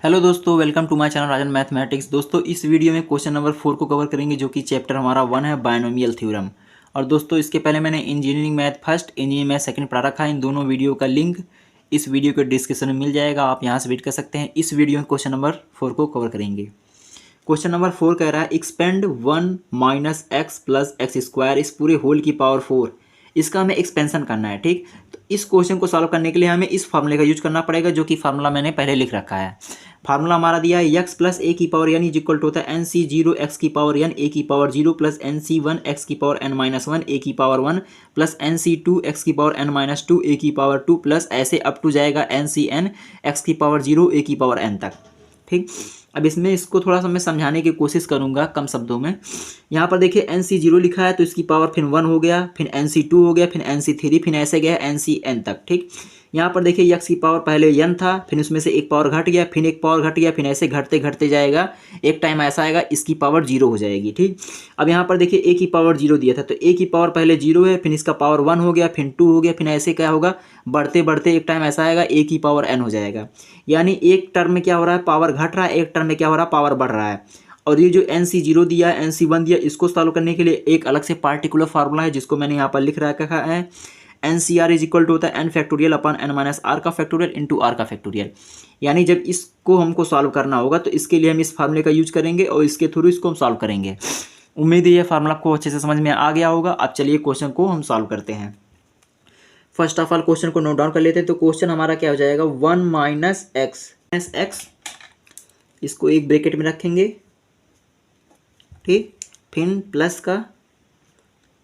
Hello दोस्तों, welcome to my channel Rajan mathematics. दोस्तों इस वीडियो में क्वेश्चन नंबर 4 को कवर करेंगे, जो कि चैप्टर हमारा 1 है, बायनोमियल थ्योरम। और दोस्तों इसके पहले मैंने engineering math first, engineering math second पढ़ा रखा है। इन दोनों वीडियो का लिंक इस वीडियो के डिस्क्रिप्शन में मिल जाएगा, आप यहाँ से विजिट कर सकते हैं। इस वीडियो में क्वेश्चन नंबर 4 को कवर करेंगे। क्वेश्चन नंबर 4 कह रहा है expand 1 minus x plus x square इस पूरे होल की पावर 4। इसका हमें एक्सपेंशन करना है। ठीक, तो इस क्वेश्चन को सॉल्व करने के लिए हमें इस फार्मूले का यूज करना पड़ेगा, जो कि फार्मूला मैंने पहले लिख रखा है। फार्मूला हमारा दिया है एक्स प्लस ए की power n is equal to होता है एन सी जीरो एक्स की पावर एन ए की power zero plus n C one x की power n minus one a की power one plus n C two x की power n minus two a की power two plus ऐसे up to जाएगा n C n x की power zero a की power N तक। ठीक, अब इसमें इसको थोड़ा सा मैं समझाने की कोशिश करूंगा कम शब्दों में। यहाँ पर देखिए एन सी जीरो लिखा है तो इसकी पावर फिर वन हो गया, फिर एन सी टू हो गया, फिर एन सी थ्री, फिर ऐसे गया एन सी एन तक। ठीक, यहाँ पर देखिए एक्स की पावर पहले एन था, फिर उसमें से एक पावर घट गया, फिर एक पावर घट गया, फिर ऐसे घटते घटते जाएगा, एक टाइम ऐसा आएगा इसकी पावर जीरो हो जाएगी। ठीक, अब यहाँ पर देखिए ए की पावर जीरो दिया था तो ए की पावर पहले जीरो है, फिर इसका पावर वन हो गया, फिर टू हो गया, फिर ऐसे क्या होगा बढ़ते बढ़ते एक टाइम ऐसा आएगा ए की पावर एन हो जाएगा। यानी एक टर्म में क्या हो रहा है पावर घट रहा है, एक टर्म में क्या हो रहा है पावर बढ़ रहा है। और ये जो एन सी जीरो दिया है, एन सी वन दिया, इसको सॉल्व करने के लिए एक अलग से पार्टिकुलर फार्मूला है, जिसको मैंने यहाँ पर लिख रखा है। N C r is equal to होता है n factorial upon n minus r का फैक्टोरियल इंटू आर का फैक्टोरियल। यानी जब इसको हमको सॉल्व करना होगा तो इसके लिए हम इस फार्मूले का यूज करेंगे और इसके थ्रू इसको हम सॉल्व करेंगे। उम्मीद है ये फार्मूला आपको अच्छे से समझ में आ गया होगा। अब चलिए क्वेश्चन को हम सॉल्व करते हैं। फर्स्ट ऑफ ऑल क्वेश्चन को नोट डाउन कर लेते हैं। तो क्वेश्चन हमारा क्या हो जाएगा, वन माइनस एक्स, इसको एक ब्रैकेट में रखेंगे। ठीक, फिर प्लस का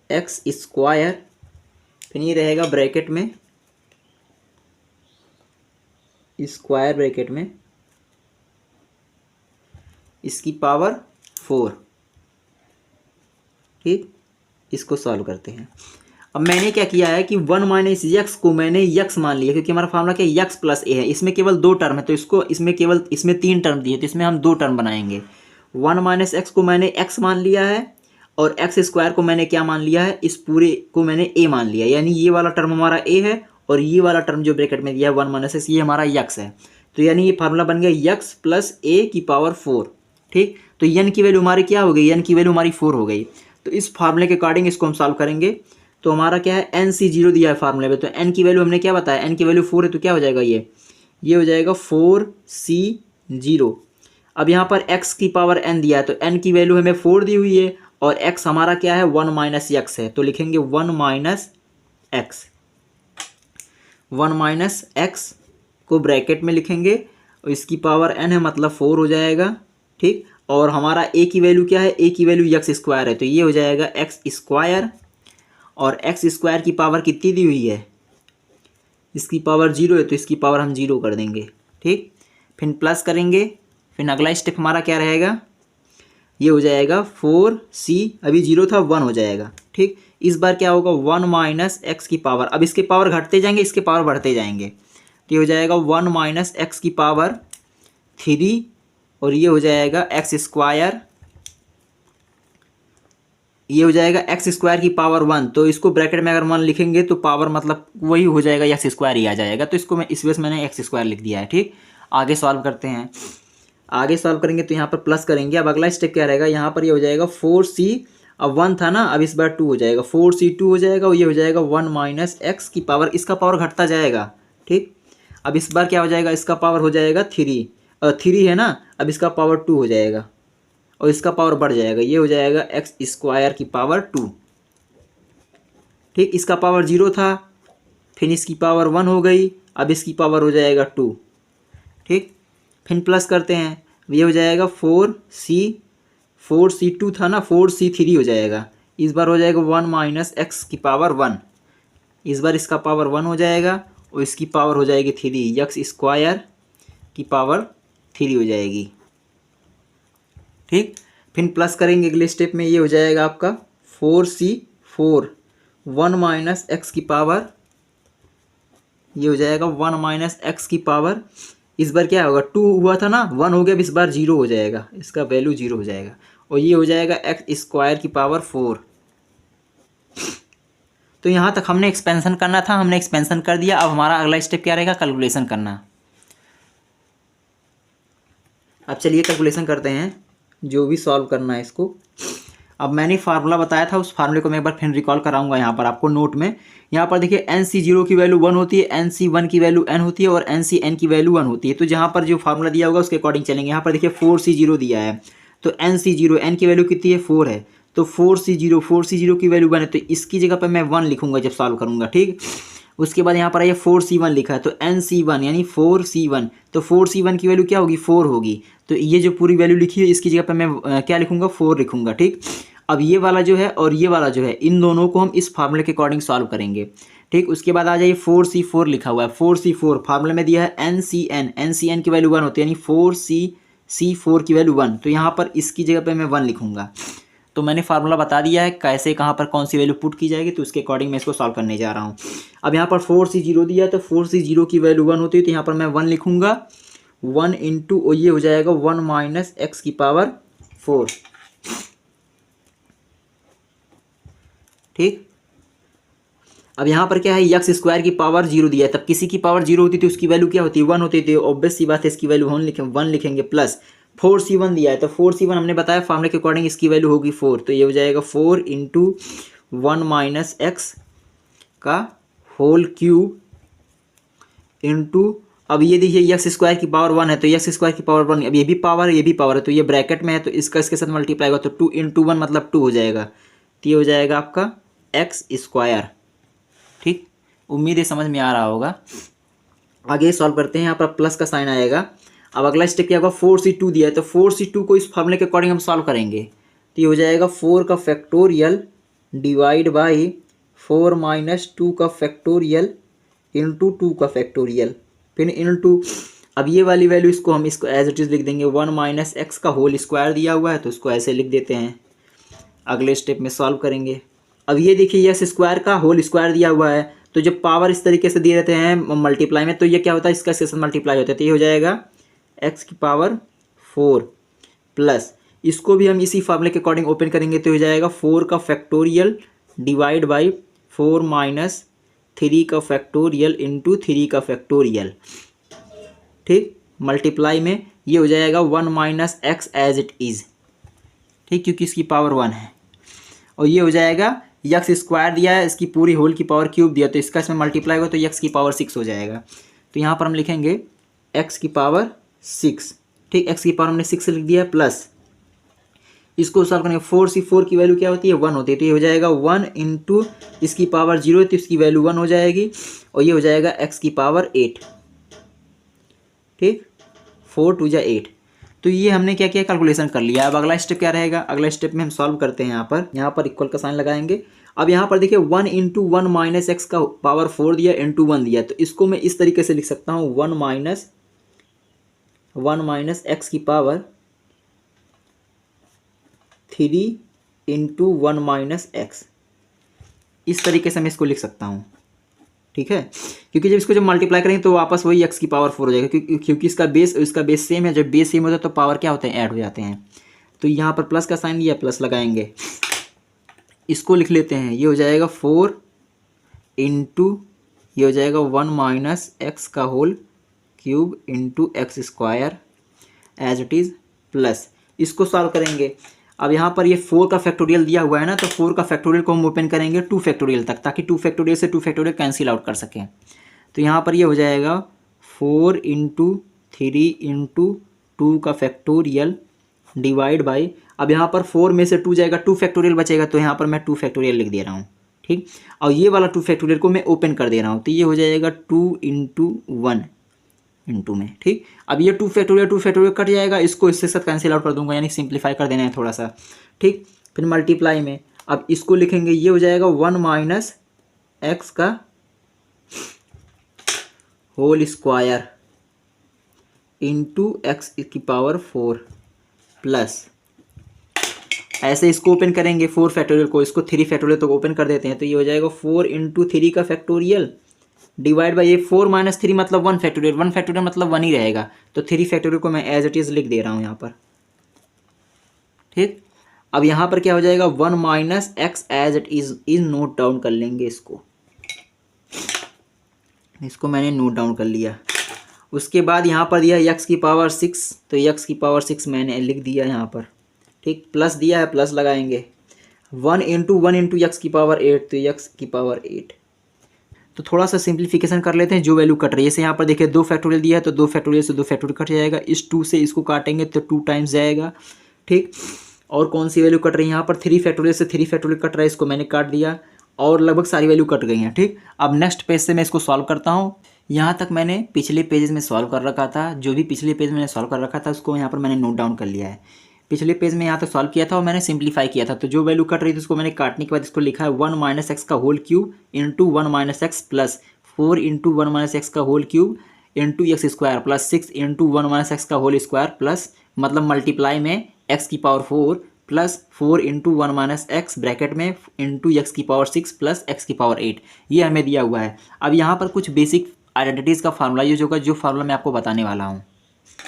एक्स स्क्वायर, फिर ये रहेगा ब्रैकेट में स्क्वायर ब्रैकेट में इसकी पावर 4। ठीक, इसको सॉल्व करते हैं। अब मैंने क्या किया है कि वन माइनस यक्स को मैंने यक्स मान लिया, क्योंकि हमारा फार्मूला क्या यक्स प्लस ए है। इसमें केवल दो टर्म है तो इसको इसमें तीन टर्म दिए तो इसमें हम दो टर्म बनाएंगे। वन माइनस एक्स को मैंने एक्स मान लिया है और एक्स स्क्वायर को मैंने क्या मान लिया है, इस पूरे को मैंने ए मान लिया। यानी ये वाला टर्म हमारा ए है और ये वाला टर्म जो ब्रैकेट में दिया है वन माइनस एक्स, ये हमारा यक्स है। तो यानी ये फार्मूला बन गया यक्स प्लस ए की पावर 4। ठीक, तो एन की वैल्यू हमारी क्या हो गई, एन की वैल्यू हमारी 4 हो गई। तो इस फार्मूले के अकॉर्डिंग इसको हम सॉल्व करेंगे। तो हमारा क्या है एन सी जीरो दिया है फार्मूले में, तो एन की वैल्यू हमने क्या बताया, एन की वैल्यू 4 है तो क्या हो जाएगा ये हो जाएगा 4c0। अब यहाँ पर x की पावर n दिया है तो n की वैल्यू हमें 4 दी हुई है और x हमारा क्या है 1 माइनस एक्स है, तो लिखेंगे 1 माइनस एक्स। 1 माइनस एक्स को ब्रैकेट में लिखेंगे और इसकी पावर n है मतलब 4 हो जाएगा। ठीक, और हमारा a की वैल्यू क्या है, a की वैल्यू एक्स स्क्वायर है तो ये हो जाएगा एक्स स्क्वायर, और एक्स स्क्वायर की पावर कितनी दी हुई है, इसकी पावर 0 है तो इसकी पावर हम 0 कर देंगे। ठीक, फिर प्लस करेंगे, फिर अगला स्टेप हमारा क्या रहेगा, ये हो जाएगा 4c, अभी 0 था 1 हो जाएगा। ठीक, इस बार क्या होगा 1 माइनस एक्स की पावर, अब इसके पावर घटते जाएंगे इसके पावर बढ़ते जाएंगे, तो ये हो जाएगा 1 माइनस एक्स की पावर 3 और ये हो जाएगा एक्स स्क्वायर, ये हो जाएगा एक्स स्क्वायर की पावर 1। तो इसको ब्रैकेट में अगर 1 लिखेंगे तो पावर मतलब वही हो जाएगा, एक्स स्क्वायर ही आ जाएगा, तो इसको मैं इस वजह से मैंने एक्स स्क्वायर लिख दिया है। ठीक, आगे सॉल्व करते हैं। आगे सॉल्व करेंगे तो यहाँ पर प्लस करेंगे। अब अगला स्टेप क्या रहेगा, यहाँ पर ये हो जाएगा 4c, अब 1 था ना, अब इस बार 2 हो जाएगा, 4c2 हो जाएगा और ये हो जाएगा 1 माइनस एक्स की पावर, इसका पावर घटता जाएगा। ठीक, अब इस बार क्या हो जाएगा, इसका पावर हो जाएगा 3 है ना, अब इसका पावर 2 हो जाएगा और इसका पावर बढ़ जाएगा, ये हो जाएगा एक्स स्क्वायर की पावर 2। ठीक, इसका पावर 0 था, फिर इसकी पावर 1 हो गई, अब इसकी पावर हो जाएगा 2। ठीक, फिर प्लस करते हैं, ये हो जाएगा 4c2 था ना, 4c3 हो जाएगा, इस बार हो जाएगा 1 माइनस एक्स की पावर 1, इस बार इसका पावर 1 हो जाएगा और इसकी पावर हो जाएगी 3, एक्स स्क्वायर की पावर 3 हो जाएगी। ठीक, फिर प्लस करेंगे अगले स्टेप में, ये हो जाएगा आपका 4c4, 1 माइनस एक्स की पावर, ये हो जाएगा 1 माइनस एक्स की पावर, इस बार क्या होगा 2 हुआ था ना, 1 हो गया, इस बार 0 हो जाएगा, इसका वैल्यू 0 हो जाएगा और ये हो जाएगा एक्स स्क्वायर की पावर 4। तो यहाँ तक हमने एक्सपेंशन करना था, हमने एक्सपेंशन कर दिया। अब हमारा अगला स्टेप क्या रहेगा, कैलकुलेशन करना। अब चलिए कैलकुलेशन करते हैं, जो भी सॉल्व करना है इसको। अब मैंने फार्मूला बताया था, उस फार्मूले को मैं एक बार फिर रिकॉल कराऊंगा यहाँ पर आपको नोट में। यहाँ पर देखिए NC0 की वैल्यू 1 होती है, NC1 की वैल्यू n होती है और NCn की वैल्यू 1 होती है। तो जहाँ पर जो फार्मूला दिया होगा उसके अकॉर्डिंग चलेंगे। यहाँ पर देखिए 4C0 दिया है, तो NC0 n की वैल्यू कितनी है 4 है, तो 4C0 की वैल्यू 1 है, तो इसकी जगह पर मैं 1 लिखूंगा जब सॉल्व करूंगा, ठीक। उसके बाद यहाँ पर आइए 4C1 लिखा है, तो NC1 यानी 4C1, तो 4C1 की वैल्यू क्या होगी 4 होगी। तो ये जो पूरी वैल्यू लिखी है इसकी जगह पर मैं क्या लिखूंगा 4 लिखूंगा, ठीक। अब ये वाला जो है और ये वाला जो है, इन दोनों को हम इस फार्मूले के अकॉर्डिंग सॉल्व करेंगे, ठीक। उसके बाद आ जाइए 4C4 लिखा हुआ है, 4C4 फार्मूले में दिया है NCn की वैल्यू 1 होती है, यानी 4C4 की वैल्यू 1, तो यहाँ पर इसकी जगह पर मैं 1 लिखूंगा। तो मैंने फार्मूला बता दिया है कैसे कहाँ पर कौन सी वैल्यू पुट की जाएगी, तो उसके अकॉर्डिंग मैं इसको सॉल्व करने जा रहा हूँ। अब यहाँ पर 4C0 दिया है, तो 4C0 की वैल्यू 1 होती है, तो यहाँ पर मैं 1 लिखूंगा। 1 इंटू ये हो जाएगा 1 माइनस एक्स की पावर 4, ठीक। अब यहाँ पर क्या है, एक्स स्क्वायर की पावर 0 दिया है, तब किसी की पावर 0 होती थी उसकी वैल्यू क्या होती है 1 होती थी, ऑब्वियस सी बात है इसकी वैल्यू 1 लिखेंगे। प्लस 4C1 दिया है, तो 4C1 हमने बताया फार्मूले के अकॉर्डिंग इसकी वैल्यू होगी 4, तो ये हो जाएगा 4 इंटू 1 माइनस एक्स का होल क्यूब इंटू, अब ये देखिए एक्स स्क्वायर की पावर 1 है, तो एक्स स्क्वायर की पावर 1, अब ये भी पावर है ये भी पावर है, तो ये ब्रैकेट में है, तो इसका इसके साथ मल्टीप्लाई होगा, तो 2 इंटू 1 मतलब 2 हो जाएगा, तो ये हो जाएगा आपका एक्स स्क्वायर, ठीक। उम्मीद है समझ में आ रहा होगा। आगे सॉल्व करते हैं, यहाँ पर प्लस का साइन आएगा। अब अगला स्टेप क्या होगा, 4C2 दिया है, तो 4C2 को इस फार्मूले के अकॉर्डिंग हम सॉल्व करेंगे, तो ये हो जाएगा 4 का फैक्टोरियल डिवाइड बाई 4 माइनस 2 का फैक्टोरियल इंटू 2 का फैक्टोरियल, फिर इंटू, अब ये वाली वैल्यू इसको एज इट इज़ लिख देंगे, 1 माइनस एक्स का होल स्क्वायर दिया हुआ है, तो इसको ऐसे लिख देते हैं। अगले स्टेप में सॉल्व करेंगे। अब ये देखिए एक्स स्क्वायर का होल स्क्वायर दिया हुआ है, तो जब पावर इस तरीके से दिए रहते हैं मल्टीप्लाई में, तो ये क्या होता है इसका इसके मल्टीप्लाई होता है, तो ये हो जाएगा एक्स की पावर 4 प्लस, इसको भी हम इसी फार्मूले के अकॉर्डिंग ओपन करेंगे, तो हो जाएगा 4 का फैक्टोरियल डिवाइड बाई 4 माइनस 3 का फैक्टोरियल इंटू 3 का फैक्टोरियल, ठीक। मल्टीप्लाई में ये हो जाएगा 1 minus x as it is, ठीक, क्योंकि इसकी पावर 1 है, और ये हो जाएगा एक्स स्क्वायर दिया है, इसकी पूरी होल की पावर क्यूब दिया, तो इसका इसमें मल्टीप्लाई होगा तो एक्स की पावर 6 हो जाएगा, तो यहाँ पर हम लिखेंगे एक्स की पावर 6, ठीक। एक्स की पावर हमने 6 लिख दिया, प्लस इसको सॉल्व करेंगे, 4C4 की वैल्यू क्या होती है 1 होती है, तो ये हो जाएगा 1 इंटू इसकी पावर 0 तो इसकी वैल्यू 1 हो जाएगी, और ये हो जाएगा एक्स की पावर 8, ठीक। 4 2 जा 8, तो ये हमने क्या किया कैलकुलेशन कर लिया। अब अगला स्टेप क्या रहेगा, अगला स्टेप में हम सॉल्व करते हैं। यहाँ पर इक्वल का साइन लगाएंगे। अब यहाँ पर देखिए 1 इंटू 1 माइनस एक्स का पावर 4 दिया इंटू 1 दिया, तो इसको मैं इस तरीके से लिख सकता हूँ 1 माइनस एक्स की पावर 3 इंटू 1 माइनस एक्स, इस तरीके से मैं इसको लिख सकता हूँ, ठीक है। क्योंकि जब इसको मल्टीप्लाई करेंगे तो वापस वही एक्स की पावर 4 हो जाएगा, क्योंकि इसका बेस सेम है, जब बेस सेम होता है तो पावर क्या होते हैं ऐड हो जाते हैं। तो यहाँ पर प्लस का साइन दिया, प्लस लगाएंगे, इसको लिख लेते हैं, ये हो जाएगा 4 इंटू ये हो जाएगा 1 माइनस एक्स का whole cube into x square as it is, plus इसको सॉल्व करेंगे। अब यहाँ पर ये 4 का फैक्टोरियल दिया हुआ है ना, तो 4 का फैक्टोरियल को हम ओपन करेंगे 2 फैक्टोरियल तक, ताकि 2 फैक्टोरियल से 2 फैक्टोरियल कैंसिल आउट कर सकें। तो यहाँ पर ये हो जाएगा 4 इंटू 3 इंटू 2 का फैक्टोरियल डिवाइड बाई, अब यहाँ पर 4 में से 2 जाएगा, 2 फैक्टोरियल बचेगा, तो यहाँ पर मैं 2 फैक्टोरियल लिख दे रहा हूँ, ठीक। और ये वाला 2 फैक्टोरियल को मैं ओपन कर दे रहा हूँ, तो ये हो जाएगा 2 इंटू 1 इंटू में, ठीक। अब ये 2 फैक्टोरियल कट जाएगा, इसको इसके साथ कैंसिल आउट कर दूंगा, यानी सिंप्लीफाई कर देना है थोड़ा सा, ठीक। फिर मल्टीप्लाई में अब इसको लिखेंगे, ये हो जाएगा 1 माइनस एक्स का होल स्क्वायर इंटू एक्स की पावर 4 प्लस, ऐसे इसको ओपन करेंगे 4 फैक्टोरियल को, इसको 3 फैक्टोरियल तो ओपन कर देते हैं, तो ये हो जाएगा 4 इंटू 3 का फैक्टोरियल डिवाइड बाई ये 4 माइनस 3 मतलब 1 फैक्टोरियल, 1 फैक्टोरियल मतलब 1 ही रहेगा, तो 3 फैक्टोरियल को मैं एज इट इज़ लिख दे रहा हूँ यहाँ पर, ठीक। अब यहाँ पर क्या हो जाएगा 1 minus x as it is note down कर लेंगे, इसको मैंने नोट डाउन कर लिया। उसके बाद यहाँ पर दिया x की पावर 6, तो x की पावर 6 मैंने लिख दिया यहाँ पर, ठीक। प्लस दिया है, प्लस लगाएंगे। 1 इंटू 1 इंटू एक्स की पावर 8, तो x की पावर 8। तो थोड़ा सा सिंप्लीफिकेशन कर लेते हैं, जो वैल्यू कट रही है। जैसे यहाँ पर देखिए 2 फैक्टोरियल दिया है, तो 2 फैक्टोरियल से 2 फैक्टोरियल कट जाएगा। इस 2 से इसको काटेंगे तो 2 टाइम्स जाएगा, ठीक। और कौन सी वैल्यू कट रही है यहाँ पर, 3 फैक्टोरियल से 3 फैक्टोरियल कट रहा है, इसको मैंने काट दिया और लगभग सारी वैल्यू कट गई हैं, ठीक। अब नेक्स्ट पेज से मैं इसको सॉल्व करता हूँ। यहाँ तक मैंने पिछले पेजेस में सॉल्व कर रखा था, जो भी पिछले पेज में मैंने सॉल्व कर रखा था उसको यहाँ पर मैंने नोट डाउन कर लिया है। पिछले पेज में यहाँ तक सॉल्व किया था और मैंने सिंप्लीफाई किया था। तो जो वैल्यू कट रही थी उसको मैंने काटने के बाद इसको लिखा है 1 माइनस एक्स का whole cube into 1 minus x plus 4 into 1 minus x का whole cube into x square plus 6 into 1 minus x का होल स्क्वायर प्लस मतलब मल्टीप्लाई में एक्स की power 4 plus 4 into 1 minus x bracket में into x की power 6 plus x की power 8। ये हमें दिया हुआ है। अब यहाँ पर कुछ बेसिक आइडेंटिटीज़ का फार्मूला यूज होगा, जो फार्मूला मैं आपको बताने वाला हूँ।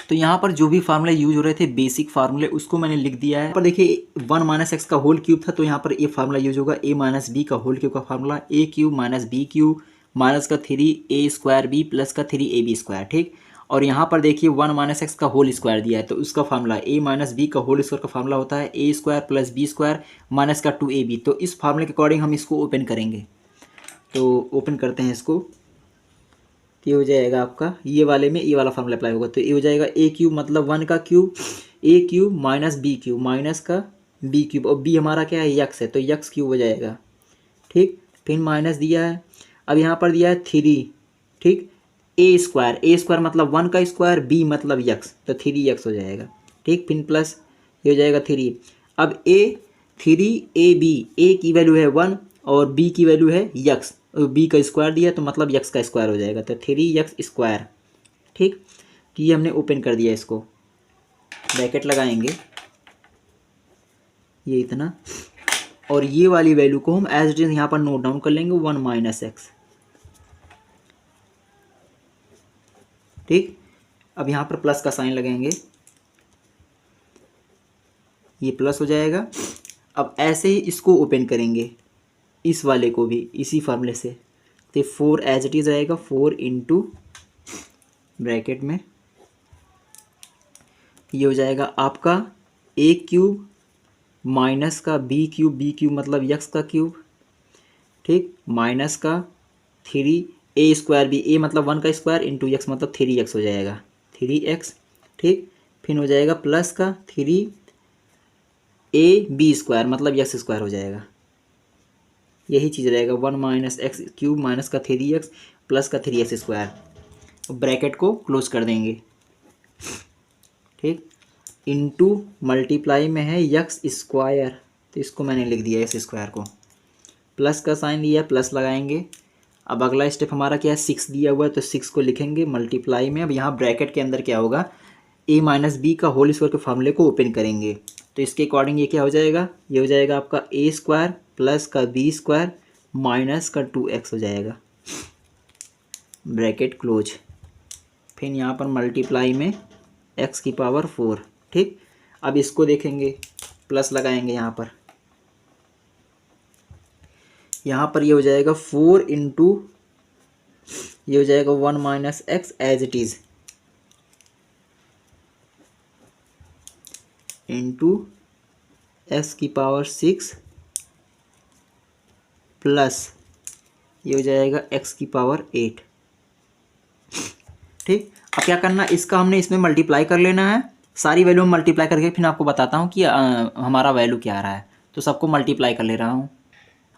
तो यहाँ पर जो भी फार्मूला यूज हो रहे थे बेसिक फार्मूले, उसको मैंने लिख दिया है। पर देखिए 1 माइनस एक्स का होल क्यूब था, तो यहाँ पर ये फार्मूला यूज होगा a माइनस बी का होल क्यूब का formula, a cube minus b cube minus का 3a स्क्वायर बी प्लस का 3ab स्क्वायर, ठीक। और यहाँ पर देखिए 1 माइनस एक्स का होल स्क्वायर दिया है, तो उसका फार्मूला a माइनस बी का होल स्क्वायर का फार्मूला होता है a square plus b square minus का 2ab। तो इस फार्मूले के अकॉर्डिंग हम इसको ओपन करेंगे। तो ओपन करते हैं इसको, ये हो जाएगा आपका, ये वाले में ये वाला फार्मूला अप्लाई होगा। तो ये हो जाएगा a क्यूब मतलब 1 का cube, a cube minus b cube minus का बी क्यूब, और b हमारा क्या है यक्स है, तो यक्स क्यूब हो जाएगा, ठीक। फिर माइनस दिया है, अब यहाँ पर दिया है 3, ठीक। a स्क्वायर मतलब 1 का स्क्वायर, b मतलब यक्स, तो 3x हो जाएगा, ठीक। फिर प्लस ये हो जाएगा 3। अब a की वैल्यू है 1 और b की वैल्यू है यक्स, b का स्क्वायर दिया तो मतलब यक्स का स्क्वायर हो जाएगा, तो 3x स्क्वायर, ठीक। तो ये हमने ओपन कर दिया, इसको ब्रैकेट लगाएंगे ये इतना, और ये वाली वैल्यू को हम एज इट इज यहाँ पर नोट डाउन कर लेंगे 1 माइनस एक्स, ठीक। अब यहाँ पर प्लस का साइन लगाएंगे, ये प्लस हो जाएगा। अब ऐसे ही इसको ओपन करेंगे, इस वाले को भी इसी फार्मूले से, तो 4 एज इट इज रहेगा, 4 इंटू ब्रैकेट में ये हो जाएगा आपका a क्यूब माइनस का b क्यूब मतलब यक्स का क्यूब, ठीक, माइनस का 3a स्क्वायर b, a मतलब 1 का स्क्वायर इंटू यक्स मतलब 3x हो जाएगा, 3x, ठीक। फिर हो जाएगा प्लस का 3ab स्क्वायर मतलब यक्स स्क्वायर हो जाएगा, यही चीज़ रहेगा 1 माइनस एक्स क्यूब माइनस का 3x प्लस का 3x स्क्वायर। ब्रैकेट को क्लोज कर देंगे, ठीक। इंटू मल्टीप्लाई में है यक्स स्क्वायर, तो इसको मैंने लिख दिया एक्स स्क्वायर को, प्लस का साइन लिया, प्लस लगाएंगे। अब अगला स्टेप हमारा क्या है, 6 दिया हुआ है, तो 6 को लिखेंगे मल्टीप्लाई में। अब यहाँ ब्रैकेट के अंदर क्या होगा, a माइनस बी का होल स्क्वायर के फार्मूले को ओपन करेंगे, तो इसके अकॉर्डिंग ये क्या हो जाएगा, ये हो जाएगा आपका a स्क्वायर प्लस का बी स्क्वायर माइनस का 2x हो जाएगा, ब्रैकेट क्लोज। फिर यहाँ पर मल्टीप्लाई में x की पावर 4, ठीक। अब इसको देखेंगे, प्लस लगाएंगे यहाँ पर ये हो जाएगा 4 इंटू ये हो जाएगा 1 minus x as it is into x की पावर 6 प्लस ये हो जाएगा एक्स की पावर 8, ठीक। अब क्या करना, इसका हमने इसमें मल्टीप्लाई कर लेना है, सारी वैल्यू में मल्टीप्लाई करके फिर आपको बताता हूँ कि हमारा वैल्यू क्या आ रहा है। तो सबको मल्टीप्लाई कर ले रहा हूँ।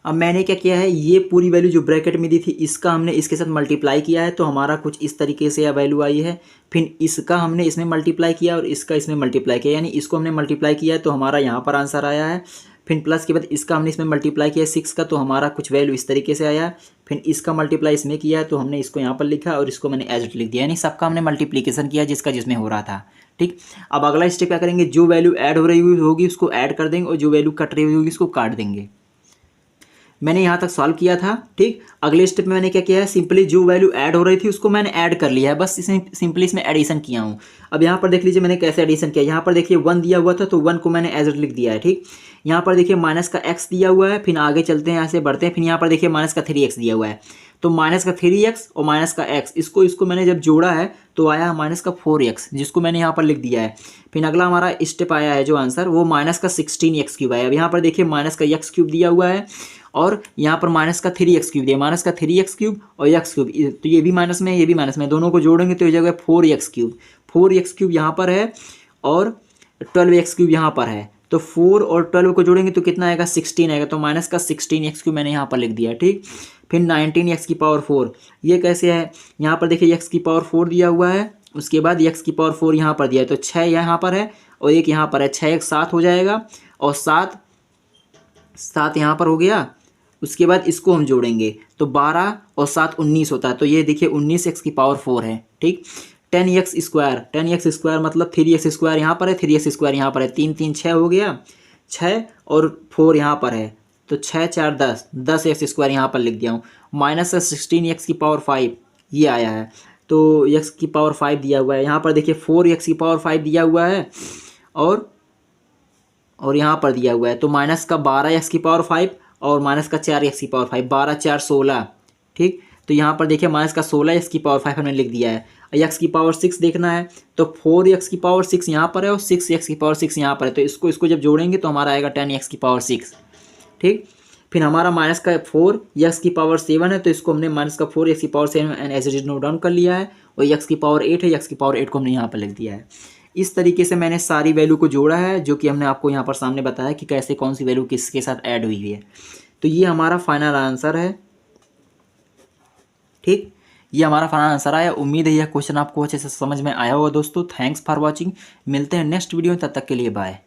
अब मैंने क्या किया है, ये पूरी वैल्यू जो ब्रैकेट में दी थी इसका हमने इसके साथ मल्टीप्लाई किया है, तो हमारा कुछ इस तरीके से यह वैल्यू आई है। फिर इसका हमने इसमें मल्टीप्लाई किया और इसका इसमें मल्टीप्लाई किया, यानी इसको हमने मल्टीप्लाई किया है तो हमारा यहाँ पर आंसर आया है। फिर प्लस के बाद इसका हमने इसमें मल्टीप्लाई किया 6 का, तो हमारा कुछ वैल्यू इस तरीके से आया। फिर इसका मल्टीप्लाई इसमें किया है तो हमने इसको यहाँ पर लिखा और इसको मैंने एज इट लिख दिया, यानी सबका हमने मल्टीप्लिकेशन किया जिसका जिसमें हो रहा था, ठीक। अब अगला स्टेप क्या करेंगे, जो वैल्यू ऐड हो रही होगी उसको ऐड कर देंगे और जो वैल्यू कट रही होगी उसको काट देंगे। मैंने यहाँ तक सॉल्व किया था, ठीक। अगले स्टेप में मैंने क्या किया है, सिंपली जो वैल्यू ऐड हो रही थी उसको मैंने ऐड कर लिया है, बस इसमें सिंपली इसमें एडिशन किया हूँ। अब यहाँ पर देख लीजिए मैंने कैसे एडिशन किया, यहाँ पर देखिए 1 दिया हुआ था तो 1 को मैंने एज इट लिख दिया है, ठीक। यहाँ पर देखिए माइनस का x दिया हुआ है, फिर आगे चलते हैं, यहाँ से बढ़ते हैं, फिर यहाँ पर देखिए माइनस का 3x दिया हुआ है। तो माइनस का 3x और माइनस का x, इसको मैंने जब जोड़ा है तो आया माइनस का 4x, जिसको मैंने यहाँ पर लिख दिया है। फिर अगला हमारा स्टेप आया है जो आंसर, वो माइनस का 16x³ आया। अब यहाँ पर देखिए माइनस का x³ दिया हुआ है और यहाँ पर माइनस का 3x³ दिया, माइनस का 3x³ और x³, तो ये भी माइनस में ये भी माइनस में, दोनों को जोड़ेंगे तो ये जगह 4x³, 4x³ यहाँ पर है और 12x³ यहाँ पर है। तो 4 और 12 को जोड़ेंगे तो कितना आएगा, 16 आएगा। तो माइनस का 16x³ मैंने यहाँ पर लिख दिया, ठीक। फिर 19x⁴, ये कैसे है, यहाँ पर देखिए x⁴ दिया हुआ है, उसके बाद x⁴ यहाँ पर दिया है, तो 6 यहाँ पर है और एक यहाँ पर है, 6 एक 7 हो जाएगा और 7 यहाँ पर हो गया। उसके बाद इसको हम जोड़ेंगे तो 12 और 7 19 होता है, तो ये देखिए 19x⁴ है, ठीक। 10x² मतलब 3x² यहाँ पर है, 3x² यहाँ पर है, 3 3 6 हो गया, 6 और 4 यहाँ पर है, तो 6 4 10x² यहाँ पर लिख दिया हूँ। माइनस 16x⁵ ये आया है, तो x⁵ दिया हुआ है, यहाँ पर देखिए 4x⁵ दिया हुआ है और यहाँ पर दिया हुआ है, तो माइनस का 12x⁵ और माइनस का 4x⁵, 12 4 16, ठीक। तो यहाँ पर देखिए माइनस का 16x⁵ हमने लिख दिया है। x⁶ देखना है तो 4x⁶ यहाँ पर है और 6x⁶ यहाँ पर है, तो इसको जब जोड़ेंगे तो हमारा आएगा 10x⁶, ठीक। फिर हमारा माइनस का 4x⁷ है, तो इसको हमने माइनस का 4x⁷ as it is note down कर लिया है और x⁸ है, x⁸ को हमने यहाँ पर लिख दिया है। इस तरीके से मैंने सारी वैल्यू को जोड़ा है, जो कि हमने आपको यहाँ पर सामने बताया कि कैसे कौन सी वैल्यू किसके साथ ऐड हुई है। तो ये हमारा फाइनल आंसर है, ठीक। ये हमारा फाइनल आंसर आया। उम्मीद है यह क्वेश्चन आपको अच्छे से समझ में आया होगा दोस्तों। थैंक्स फॉर वॉचिंग, मिलते हैं नेक्स्ट वीडियो में, तब तक के लिए बाय।